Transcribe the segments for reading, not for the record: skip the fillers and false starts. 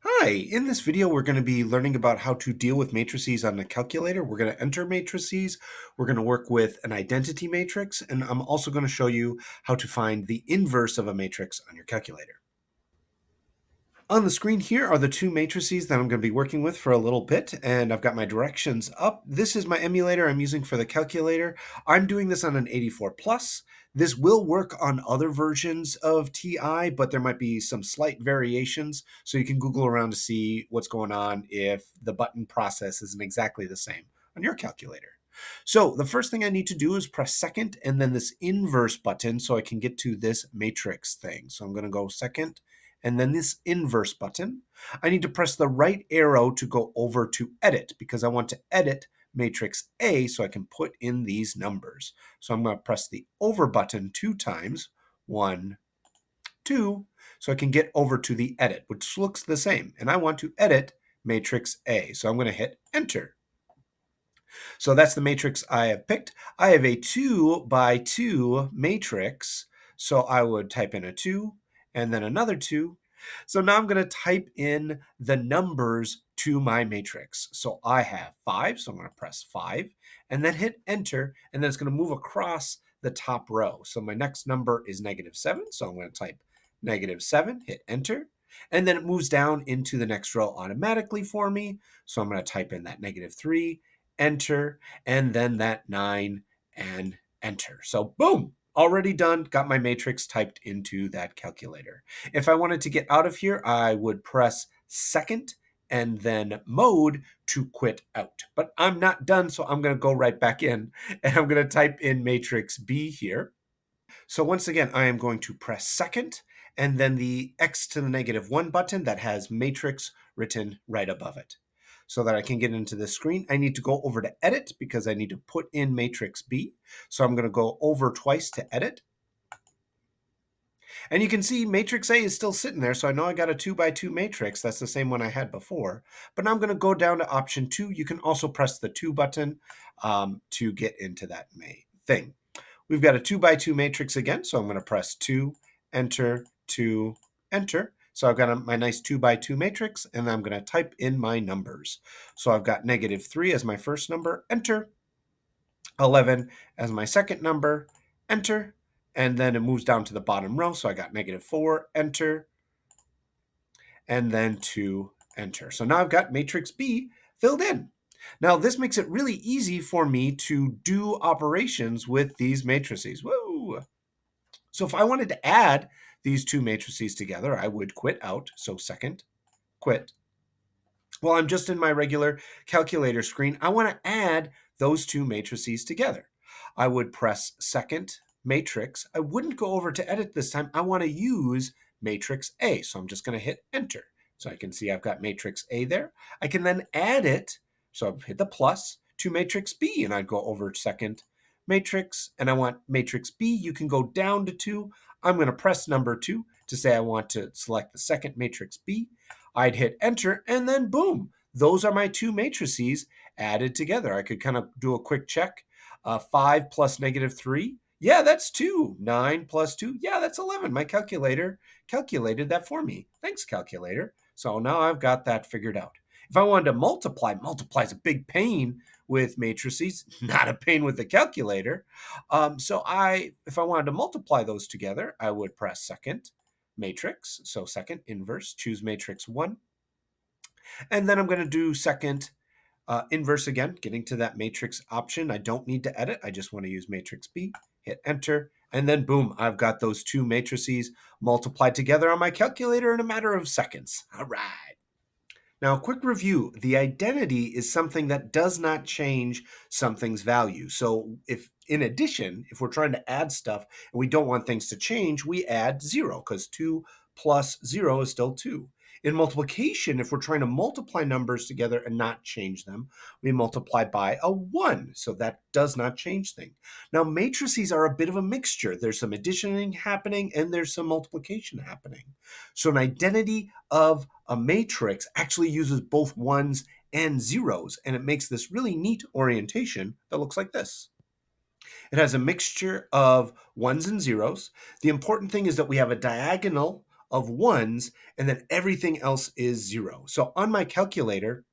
Hi, in this video we're going to be learning about how to deal with matrices on the calculator. We're going to enter matrices, we're going to work with an identity matrix, and I'm also going to show you how to find the inverse of a matrix on your calculator. On the screen here are the two matrices that I'm going to be working with for a little bit, and I've got my directions up. This is my emulator I'm using for the calculator. I'm doing this on an 84 plus. This will work on other versions of TI, but there might be some slight variations, so you can Google around to see what's going on if the button process isn't exactly the same on your calculator. So the first thing I need to do is press second and then this inverse button so I can get to this matrix thing. So I'm going to go second and then this inverse button. I need to press the right arrow to go over to edit because I want to edit matrix A so I can put in these numbers. So I'm going to press the over button 2 times, 1, 2, so I can get over to the edit, which looks the same. And I want to edit matrix A. So I'm going to hit enter. So that's the matrix I have picked. I have a 2 by 2 matrix. So I would type in a 2 and then another 2. So now I'm going to type in the numbers to my matrix. So I have 5, so I'm going to press 5 and then hit enter, and then it's going to move across the top row. So my next number is -7, so I'm going to type -7, hit enter, and then it moves down into the next row automatically for me. So I'm going to type in that -3, enter, and then that 9 and enter. So boom, already done, got my matrix typed into that calculator. If I wanted to get out of here, I would press second and then mode to quit out. But I'm not done, so I'm going to go right back in and I'm going to type in matrix B here. So once again, I am going to press second and then the X to the -1 button that has matrix written right above it. So that I can get into this screen, I need to go over to edit because I need to put in matrix B. So I'm going to go over twice to edit. And you can see matrix A is still sitting there, so I know I got a 2 by 2 matrix. That's the same one I had before. But now I'm going to go down to option 2. You can also press the 2 button to get into that thing. We've got a 2 by 2 matrix again, so I'm going to press 2, enter, 2, enter. So I've got my nice 2 by 2 matrix, and I'm going to type in my numbers. So I've got -3 as my first number, enter, 11 as my second number, enter, and then it moves down to the bottom row. So I got -4, enter, and then 2, enter. So now I've got matrix B filled in. Now this makes it really easy for me to do operations with these matrices. Woo! So if I wanted to add these two matrices together, I would quit out. So second, quit. Well, I'm just in my regular calculator screen. I want to add those two matrices together. I would press second matrix. I wouldn't go over to edit this time. I want to use matrix A. So I'm just going to hit enter. So I can see I've got matrix A there. I can then add it. So I'll hit the plus to matrix B, and I'd go over second matrix, and I want matrix B. You can go down to 2. I'm going to press number 2 to say I want to select the second matrix B. I'd hit enter, and then boom, those are my two matrices added together. I could kind of do a quick check. 5 plus -3, yeah, that's 2. 9 plus 2, yeah, that's 11. My calculator calculated that for me. Thanks, calculator. So now I've got that figured out. If I wanted to multiply is a big pain with matrices, not a pain with the calculator. If I wanted to multiply those together, I would press second matrix. So second inverse, choose matrix 1. And then I'm going to do second inverse again, getting to that matrix option. I don't need to edit. I just want to use matrix B, hit enter, and then boom, I've got those two matrices multiplied together on my calculator in a matter of seconds. All right. Now, a quick review. The identity is something that does not change something's value. So if we're trying to add stuff and we don't want things to change, we add 0 because 2 plus 0 is still 2. In multiplication, if we're trying to multiply numbers together and not change them, we multiply by a 1. So that does not change things. Now, matrices are a bit of a mixture. There's some additioning happening and there's some multiplication happening. So an identity of a matrix actually uses both ones and zeros, and it makes this really neat orientation that looks like this. It has a mixture of ones and zeros. The important thing is that we have a diagonal of ones, and then everything else is 0. So on my calculator,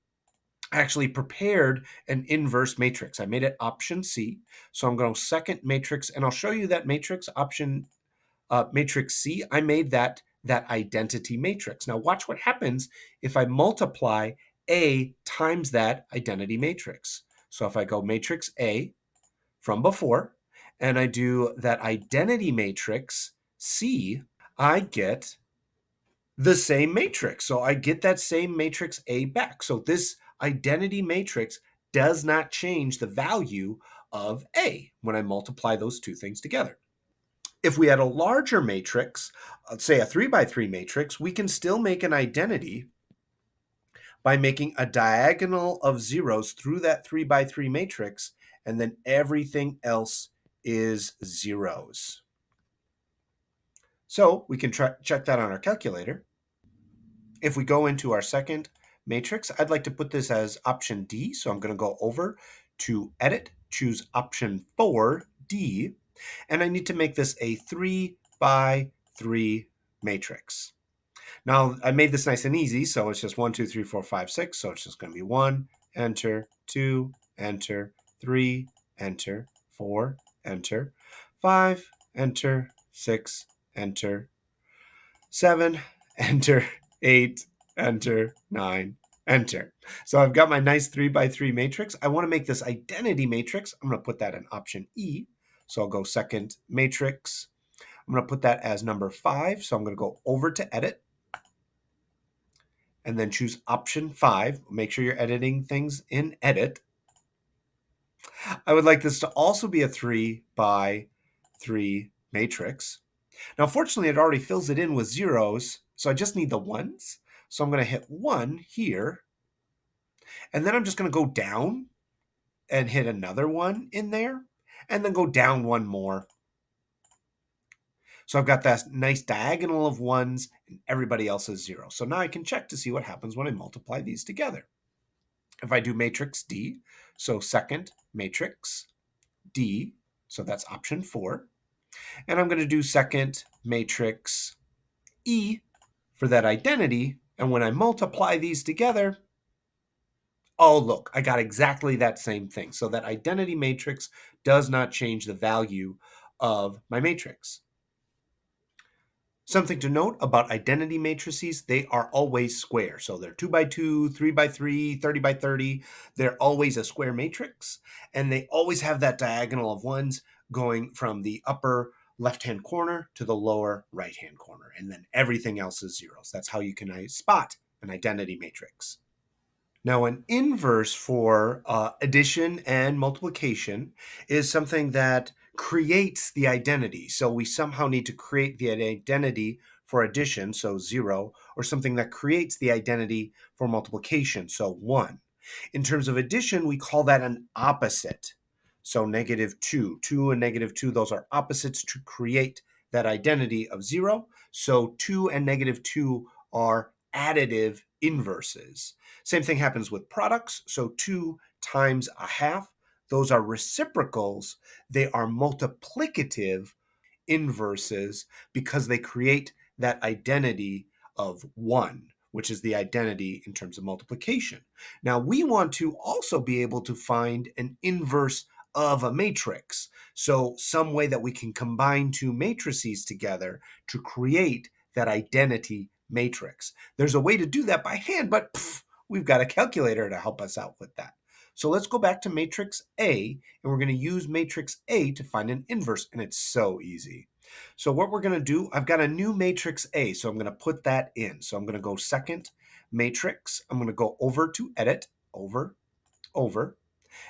I actually prepared an inverse matrix. I made it option C. So I'm going to second matrix, and I'll show you that matrix option matrix C. I made that identity matrix. Now watch what happens if I multiply A times that identity matrix. So if I go matrix A from before, and I do that identity matrix C, I get the same matrix. So I get that same matrix A back. So this identity matrix does not change the value of A when I multiply those two things together. If we had a larger matrix, let's say a 3 by 3 matrix, we can still make an identity by making a diagonal of zeros through that 3 by 3 matrix, and then everything else is zeros. So we can check that on our calculator. If we go into our second matrix, I'd like to put this as option D. So I'm going to go over to edit, choose option 4D, and I need to make this a 3 by 3 matrix. Now I made this nice and easy, so it's just 1, 2, 3, 4, 5, 6. So it's just going to be 1, enter, 2, enter, 3, enter, 4, enter, 5, enter, 6, enter, 7, enter, 8, enter, 9, enter. So I've got my nice 3 by 3 matrix. I want to make this identity matrix. I'm going to put that in option E. So I'll go second matrix. I'm going to put that as number 5. So I'm going to go over to edit and then choose option 5. Make sure you're editing things in edit. I would like this to also be a 3 by 3 matrix. Now, fortunately, it already fills it in with zeros, so I just need the ones. So I'm going to hit 1 here, and then I'm just going to go down and hit another 1 in there, and then go down 1 more. So I've got that nice diagonal of ones, and everybody else is 0. So now I can check to see what happens when I multiply these together. If I do matrix D, so second matrix D, so that's option 4. And I'm going to do second matrix E for that identity. And when I multiply these together, oh, look, I got exactly that same thing. So that identity matrix does not change the value of my matrix. Something to note about identity matrices, they are always square. So they're 2 by 2, 3 by 3, 30 by 30. They're always a square matrix, and they always have that diagonal of ones going from the upper left-hand corner to the lower right-hand corner, and then everything else is zeros. That's how you can spot an identity matrix. Now, an inverse for addition and multiplication is something that creates the identity. So we somehow need to create the identity for addition, so 0, or something that creates the identity for multiplication, so 1. In terms of addition, we call that an opposite. So -2. 2 and -2, those are opposites to create that identity of 0. So 2 and -2 are additive inverses. Same thing happens with products. So 2 times a half, those are reciprocals. They are multiplicative inverses because they create that identity of 1, which is the identity in terms of multiplication. Now, we want to also be able to find an inverse of a matrix. So some way that we can combine two matrices together to create that identity matrix. There's a way to do that by hand, but we've got a calculator to help us out with that. So let's go back to matrix A, and we're going to use matrix A to find an inverse, and it's so easy. So what we're going to do, I've got a new matrix A, so I'm going to put that in. So I'm going to go second matrix. I'm going to go over to edit, over,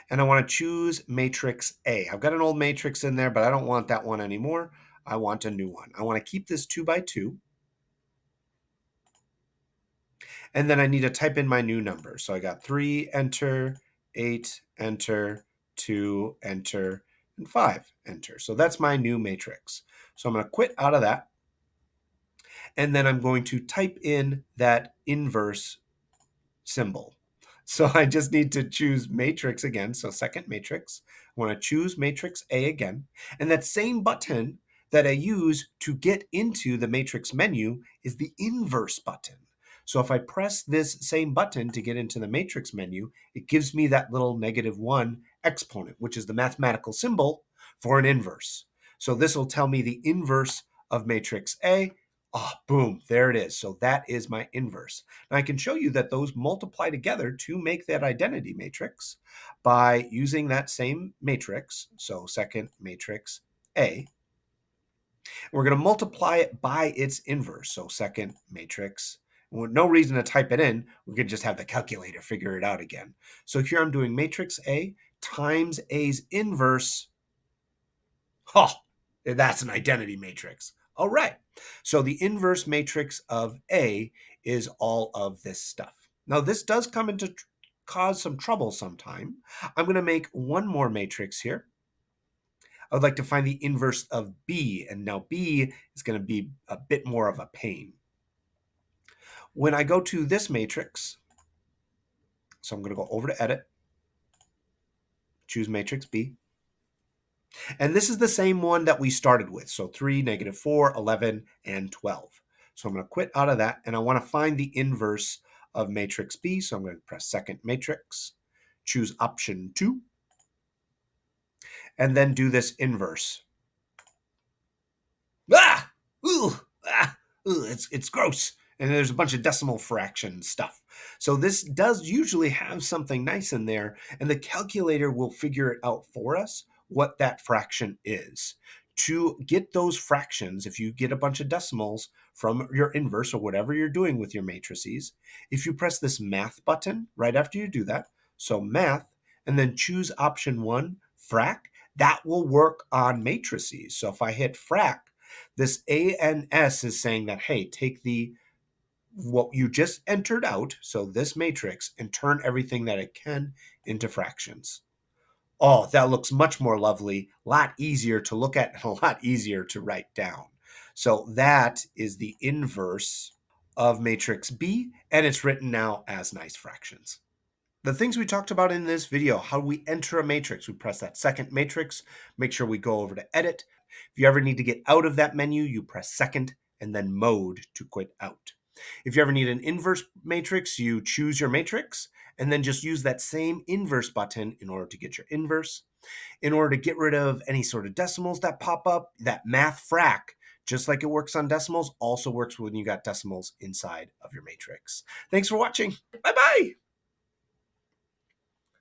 and I want to choose matrix A. I've got an old matrix in there, but I don't want that one anymore. I want a new one. I want to keep this 2 by 2. And then I need to type in my new number. So I got 3, enter, 8, enter, 2, enter, and 5, enter. So that's my new matrix. So I'm going to quit out of that. And then I'm going to type in that inverse symbol. So I just need to choose matrix again. So second matrix. I want to choose matrix A again. And that same button that I use to get into the matrix menu is the inverse button. So if I press this same button to get into the matrix menu, it gives me that little -1 exponent, which is the mathematical symbol for an inverse. So this will tell me the inverse of matrix A. Oh, boom, there it is. So that is my inverse. Now I can show you that those multiply together to make that identity matrix by using that same matrix. So second matrix A. We're going to multiply it by its inverse. So second matrix. With no reason to type it in, we could just have the calculator figure it out again. So here I'm doing matrix A times A's inverse. Oh, that's an identity matrix. All right. So the inverse matrix of A is all of this stuff. Now this does come into cause some trouble sometime. I'm going to make one more matrix here. I would like to find the inverse of B, and now B is going to be a bit more of a pain. When I go to this matrix, so I'm going to go over to Edit, choose matrix B, and this is the same one that we started with, so 3, -4, 11, and 12. So I'm going to quit out of that, and I want to find the inverse of matrix B, so I'm going to press second matrix, choose option 2, and then do this inverse. Ah! Ooh! Ah! Ooh, it's gross. And there's a bunch of decimal fraction stuff. So this does usually have something nice in there, and the calculator will figure it out for us what that fraction is. To get those fractions, if you get a bunch of decimals from your inverse or whatever you're doing with your matrices, if you press this math button right after you do that, so math, and then choose option 1, frac, that will work on matrices. So if I hit frac, this ANS is saying that, hey, take what you just entered out, so this matrix, and turn everything that it can into fractions. Oh, that looks much more lovely, a lot easier to look at, and a lot easier to write down. So that is the inverse of matrix B, and it's written now as nice fractions. The things we talked about in this video, how we enter a matrix, we press that second matrix, make sure we go over to Edit. If you ever need to get out of that menu, you press second and then mode to quit out. If you ever need an inverse matrix, you choose your matrix and then just use that same inverse button in order to get your inverse. In order to get rid of any sort of decimals that pop up, that math frac, just like it works on decimals, also works when you got decimals inside of your matrix. Thanks for watching. Bye-bye.